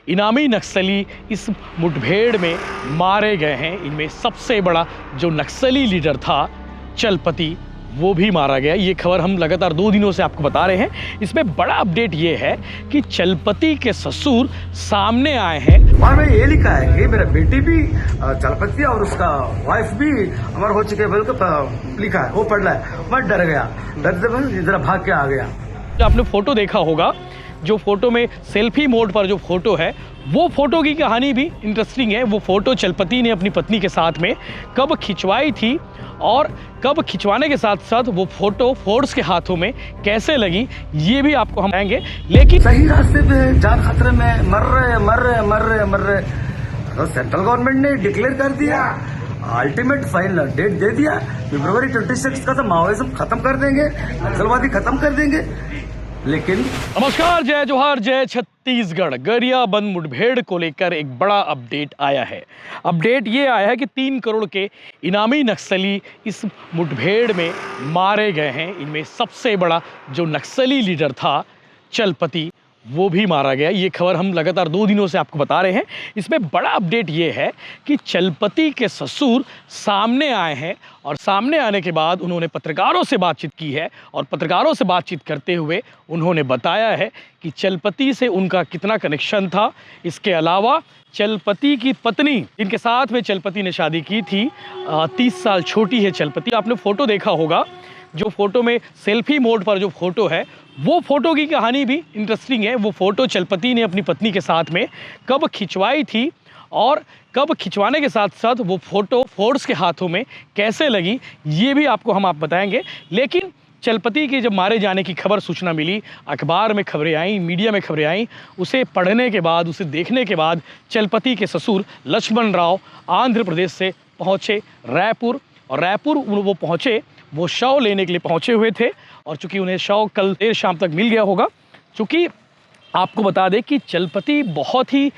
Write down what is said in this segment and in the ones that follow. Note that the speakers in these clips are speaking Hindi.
इनामी नक्सली इस मुठभेड़ में मारे गए हैं। इनमें सबसे बड़ा जो नक्सली लीडर था चलपति, वो भी मारा गया। ये खबर हम लगातार 2 दिनों से आपको बता रहे हैं। इसमें बड़ा अपडेट ये है कि चलपति के ससुर सामने आए हैं। और मैं ये लिखा है कि मेरा बेटी भी चलपति और उसका वाइफ भी अमर हो चुके बोल के लिखा है, वो पढ़ रहा है। मैं डर गया, डरते इधर भाग के आ गया। आपने फोटो देखा होगा, जो फोटो में सेल्फी मोड पर जो फोटो है, वो फोटो की कहानी भी इंटरेस्टिंग है। वो फोटो चलपति ने अपनी पत्नी के साथ में कब खिंचवाई थी और कब खिंचवाने के साथ साथ वो फोटो फोर्स के हाथों में कैसे लगी, ये भी आपको हम बताएंगे। लेकिन सही रास्ते पे जान खतरे में मर रहे तो सेंट्रल गवर्नमेंट ने डिक्लेयर कर दिया, अल्टीमेट फाइनल डेट दे दिया, फरवरी 26 का तो माओवादिज्म खत्म कर देंगे, नक्सलवादी खत्म कर देंगे। लेकिन नमस्कार, जय जोहार, जय छत्तीसगढ़। गरियाबंद मुठभेड़ को लेकर एक बड़ा अपडेट आया है। अपडेट ये आया है कि 3 करोड़ के इनामी नक्सली इस मुठभेड़ में मारे गए हैं। इनमें सबसे बड़ा जो नक्सली लीडर था चलपति, वो भी मारा गया। ये खबर हम लगातार 2 दिनों से आपको बता रहे हैं। इसमें बड़ा अपडेट ये है कि चलपति के ससुर सामने आए हैं और सामने आने के बाद उन्होंने पत्रकारों से बातचीत की है और पत्रकारों से बातचीत करते हुए उन्होंने बताया है कि चलपति से उनका कितना कनेक्शन था। इसके अलावा चलपति की पत्नी, जिनके साथ में चलपति ने शादी की थी, 30 साल छोटी है चलपति। आपने फ़ोटो देखा होगा, जो फोटो में सेल्फी मोड पर जो फोटो है, वो फोटो की कहानी भी इंटरेस्टिंग है। वो फोटो चलपति ने अपनी पत्नी के साथ में कब खिंचवाई थी और कब खिंचवाने के साथ साथ वो फोटो फोर्स के हाथों में कैसे लगी, ये भी आपको हम बताएंगे। लेकिन चलपति के जब मारे जाने की खबर सूचना मिली, अखबार में खबरें आईं, मीडिया में खबरें आईं, उसे पढ़ने के बाद, उसे देखने के बाद चलपति के ससुर लक्ष्मण राव आंध्र प्रदेश से पहुँचे रायपुर, और रायपुर वो पहुँचे, वो शव लेने के लिए पहुंचे हुए थे। और चूंकि उन्हें शव कल देर शाम तक मिल गया होगा, चूँकि आपको बता दें कि चलपति बहुत ही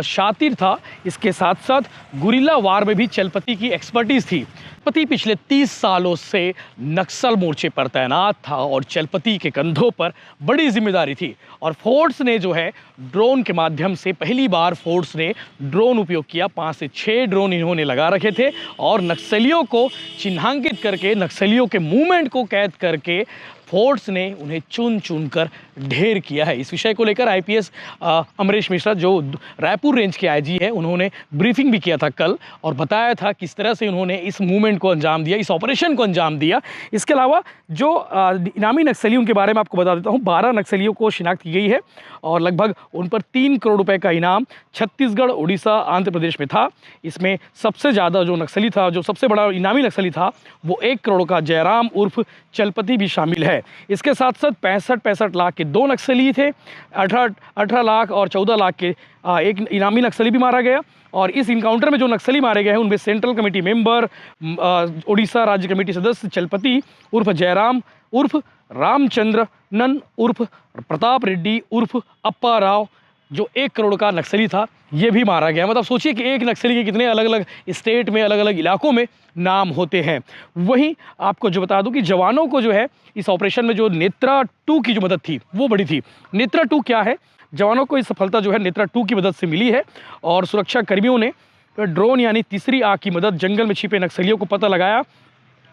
शातिर था। इसके साथ साथ गुरिल्ला वार में भी चलपति की एक्सपर्टीज़ थी। चलपति पिछले 30 सालों से नक्सल मोर्चे पर तैनात था और चलपति के कंधों पर बड़ी जिम्मेदारी थी। और फोर्स ने जो है ड्रोन के माध्यम से, पहली बार फोर्स ने ड्रोन उपयोग किया। 5 से 6 ड्रोन इन्होंने लगा रखे थे और नक्सलियों को चिन्हांकित करके, नक्सलियों के मूवमेंट को कैद करके फोर्स ने उन्हें चुन चुन कर ढेर किया है। इस विषय को लेकर आईपीएस अमरीश मिश्रा, जो रायपुर रेंज के आईजी है, उन्होंने ब्रीफिंग भी किया था कल और बताया था किस तरह से उन्होंने इस मूवमेंट को अंजाम दिया, इस ऑपरेशन को अंजाम दिया। इसके अलावा जो इनामी नक्सलियों के बारे में आपको बता देता हूँ, 12 नक्सलियों को शिनाख्त की गई है और लगभग उन पर 3 करोड़ रुपए का इनाम छत्तीसगढ़, उड़ीसा, आंध्र प्रदेश में था। इसमें सबसे ज़्यादा जो नक्सली था, जो सबसे बड़ा इनामी नक्सली था, वो 1 करोड़ का जयराम उर्फ चलपति भी शामिल है। इसके साथ साथ 65 लाख के 2 नक्सली थे, 18 लाख और 14 लाख के एक इनामी नक्सली भी मारा गया। और इस इनकाउंटर में जो नक्सली मारे गए हैं उनमें सेंट्रल कमेटी मेंबर, उड़ीसा राज्य कमेटी सदस्य चलपति उर्फ जयराम उर्फ रामचंद्रनन उर्फ प्रताप रेड्डी उर्फ अप्पा राव, जो 1 करोड़ का नक्सली था, ये भी मारा गया। मतलब सोचिए कि एक नक्सली के कितने अलग अलग स्टेट में, अलग अलग इलाकों में नाम होते हैं। वहीं आपको जो बता दूं कि जवानों को जो है इस ऑपरेशन में जो नेत्रा 2 की जो मदद थी वो बड़ी थी। नेत्रा 2 क्या है? जवानों को इस सफलता जो है नेत्रा 2 की मदद से मिली है और सुरक्षा कर्मियों ने ड्रोन यानी तीसरी आंख की मदद जंगल में छिपे नक्सलियों को पता लगाया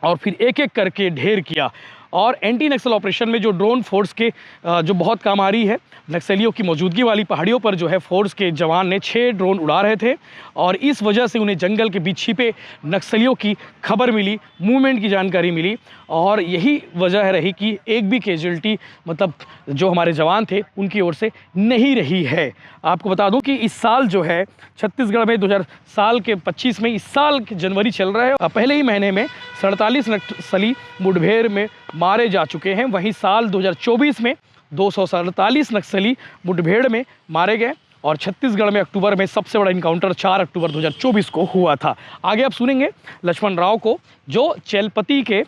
और फिर एक एक करके ढेर किया। और एंटी नक्सल ऑपरेशन में जो ड्रोन फोर्स के जो बहुत काम आ रही है, नक्सलियों की मौजूदगी वाली पहाड़ियों पर जो है फोर्स के जवान ने 6 ड्रोन उड़ा रहे थे और इस वजह से उन्हें जंगल के बीच छिपे नक्सलियों की खबर मिली, मूवमेंट की जानकारी मिली और यही वजह रही कि एक भी कैजुअल्टी, मतलब जो हमारे जवान थे, उनकी ओर से नहीं रही है। आपको बता दूं कि इस साल जो है छत्तीसगढ़ में 2025 में, इस साल जनवरी चल रहा है, पहले ही महीने में 47 नक्सली मुठभेड़ में मारे जा चुके हैं। वहीं साल 2024 में 247 नक्सली मुठभेड़ में मारे गए और छत्तीसगढ़ में अक्टूबर में सबसे बड़ा इनकाउंटर 4 अक्टूबर 2024 को हुआ था। आगे आप सुनेंगे लक्ष्मण राव को, जो चलपति के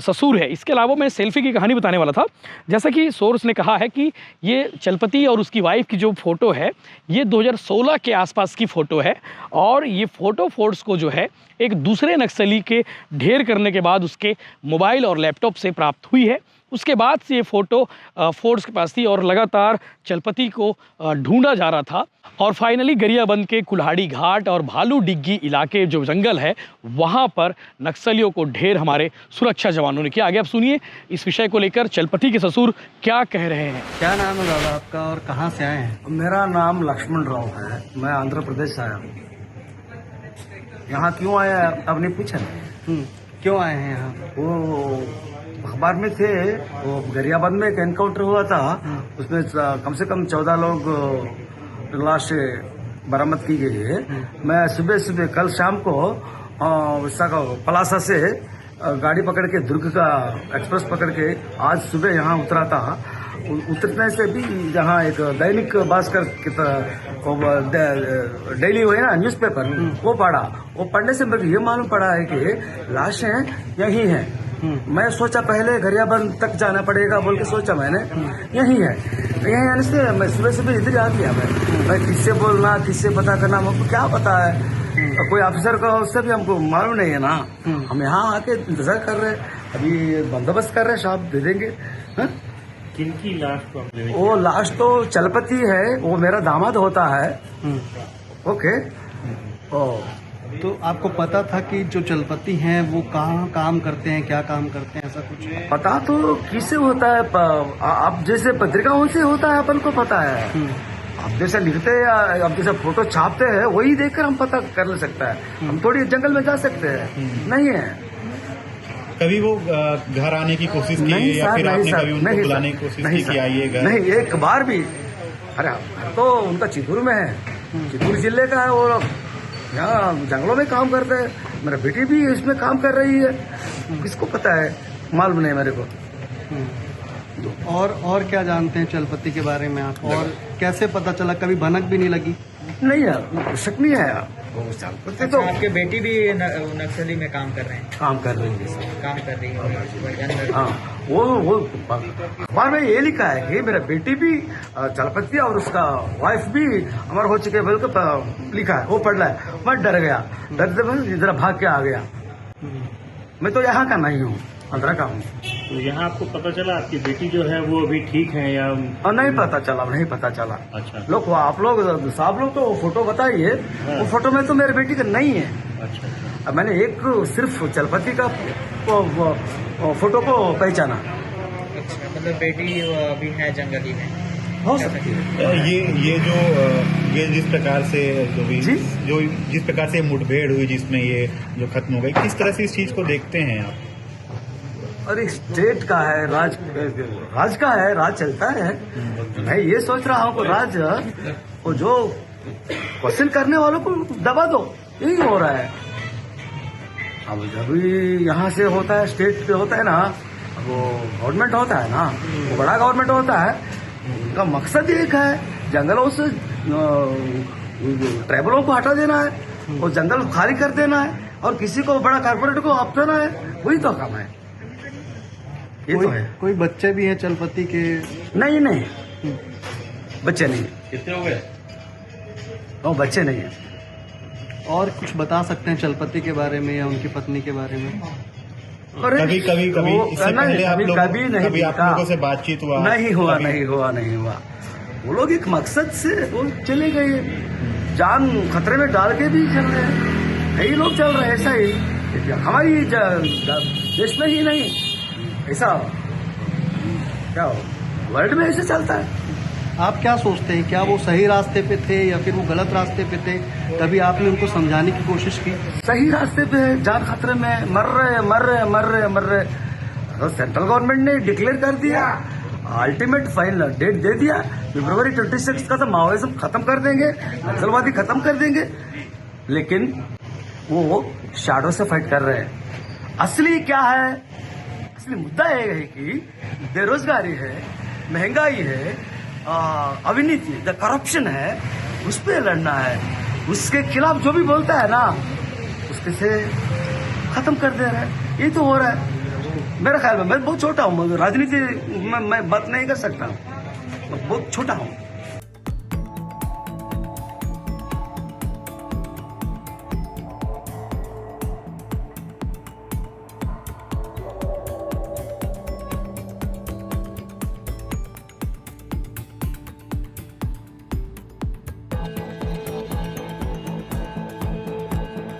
ससुर है। इसके अलावा मैं सेल्फी की कहानी बताने वाला था। जैसा कि सोर्स ने कहा है कि ये चलपति और उसकी वाइफ की जो फ़ोटो है, ये 2016 के आसपास की फ़ोटो है और ये फ़ोटो फोर्स को जो है एक दूसरे नक्सली के ढेर करने के बाद उसके मोबाइल और लैपटॉप से प्राप्त हुई है। उसके बाद से ये फ़ोटो फोर्स के पास थी और लगातार चलपति को ढूंढा जा रहा था और फाइनली गरियाबंद के कुल्हाड़ी घाट और भालू डिग्गी इलाके जो जंगल है वहाँ पर नक्सलियों को ढेर हमारे सुरक्षा जवानों ने किया। आगे आप सुनिए इस विषय को लेकर चलपति के ससुर क्या कह रहे हैं। क्या नाम है दादा आपका और कहाँ से आए हैं? मेरा नाम लक्ष्मण राव है, मैं आंध्र प्रदेश से आया हूँ। यहाँ क्यों आया अब नहीं पूछा। क्यों आए हैं यहाँ? वो अखबार में थे, वो गरियाबंद में एक एनकाउंटर हुआ था, उसमें कम से कम 14 लोग लाश बरामद की गई है। मैं सुबह सुबह कल शाम को पलासा से गाड़ी पकड़ के दुर्ग का एक्सप्रेस पकड़ के आज सुबह यहाँ उतरा था। उतरने से भी यहाँ एक दैनिक भास्कर की डेली हुए ना न्यूज़पेपर, वो पढ़ा। वो पढ़ने से मुझे ये मालूम पड़ा है कि लाशें यही हैं। मैं सोचा पहले गरियाबंद तक जाना पड़ेगा बोल के सोचा मैंने, यही है। यही आने से मैं सुबह सुबह इधर आ गया। मैं किससे बोलना, किससे पता करना, हमको क्या पता है। कोई ऑफिसर का उससे भी हमको मालूम नहीं है ना। हम यहाँ आके इंतजार कर रहे हैं, अभी बंदोबस्त कर रहे हैं, शाम दे देंगे। किनकी लाश को वो लाश तो चलपति है, वो मेरा दामाद होता है। ओके। तो आपको पता था कि जो चलपति हैं वो कहाँ काम करते हैं, क्या काम करते हैं, ऐसा कुछ? पता तो किससे होता है, आप जैसे पत्रिकाओं से होता है, अपन को पता है। आप जैसे लिखते हैं, आप जैसे फोटो छापते हैं, वही देखकर हम पता कर ले सकता है। हम थोड़ी जंगल में जा सकते हैं, नहीं है। कभी वो घर आने की कोशिश की या फिर आपने कभी उनको बुलाने की कोशिश की कि आइए घर? नहीं, एक बार भी। अरे तो उनका चितूर में है, चितूर जिले का है। वो यहाँ जंगलों में काम करते हैं। मेरा बेटी भी इसमें काम कर रही है, किसको पता है, मालूम नहीं मेरे को। और क्या जानते हैं चलपति के बारे में आप? और कैसे पता चला, कभी भनक भी नहीं लगी? नहीं यार, शक नहीं है। अच्छा, तो आपके बेटी भी नक्सली में काम कर रहे हैं? काम कर रही है, काम कर रही है। हाँ, वो अखबार में ये लिखा है कि मेरा बेटी भी चलपति और उसका वाइफ भी अमर हो चुके बोल के लिखा है। वो पढ़ रहा है। मैं डर गया, डरते इधर भाग के आ गया। मैं तो यहाँ का नहीं हूँ, आंध्रा का हूँ। तो यहाँ आपको पता चला आपकी बेटी जो है वो अभी ठीक है या? नहीं पता चला, नहीं पता चला। अच्छा। लोग आप लोग साहब लोग तो फोटो बताइए। वो फोटो में तो मेरे बेटी का नहीं है। अच्छा। अब मैंने एक सिर्फ चलपति का फोटो को पहचाना। अच्छा, मतलब बेटी अभी है जंगली में, हो सकती है। ये जिस प्रकार से जी? जिस प्रकार से मुठभेड़ हुई जिसमें ये जो खत्म हो गई, किस तरह से इस चीज को देखते हैं आप? अरे स्टेट का है, राज का है, राज चलता है। मैं ये सोच रहा हूँ कि राज को जो क्वेश्चन करने वालों को दबा दो, यही हो रहा है। अब जब भी यहाँ से होता है, स्टेट पे होता है ना, वो गवर्नमेंट होता है ना, वो बड़ा गवर्नमेंट होता है। उनका मकसद एक है, जंगलों से ट्राइबलों को हटा देना है और जंगल खाली कर देना है और किसी को बड़ा कारपोरेट को अपनाना है। वही तो काम है। ये तो है। कोई बच्चे भी हैं चलपति के? नहीं, बच्चे नहीं। कितने हो गए? वो बच्चे नहीं है। और कुछ बता सकते हैं चलपति के बारे में या उनकी पत्नी के बारे में? कभी इससे पहले आप लोगों से बातचीत हुआ? नहीं हुआ। वो लोग एक मकसद से वो चले गए, जान खतरे में डाल के भी चल रहे हैं। कई लोग चल रहे हैं ऐसा ही, हमारी देश में ही नहीं, ऐसा क्या वर्ल्ड में ऐसे चलता है। आप क्या सोचते हैं, क्या वो सही रास्ते पे थे या फिर वो गलत रास्ते पे थे? कभी आपने उनको समझाने की कोशिश की? सही रास्ते पे है, जान खतरे में मर रहे। तो सेंट्रल गवर्नमेंट ने डिक्लेयर कर दिया, अल्टीमेट फाइनल डेट दे दिया, फरवरी 26 का तो माओवादिज्म खत्म कर देंगे, नक्सलवादी खत्म कर देंगे। लेकिन वो शैडो से फाइट कर रहे हैं। असली क्या है, असली मुद्दा ये है कि बेरोजगारी है, महंगाई है, अविनीति, द करप्शन है, उस पर लड़ना है। उसके खिलाफ जो भी बोलता है ना, उसके से खत्म कर दे रहा है। ये तो हो रहा है मेरे ख्याल में। मैं बहुत छोटा हूँ, राजनीति में मैं बात नहीं कर सकता, मैं बहुत छोटा हूँ।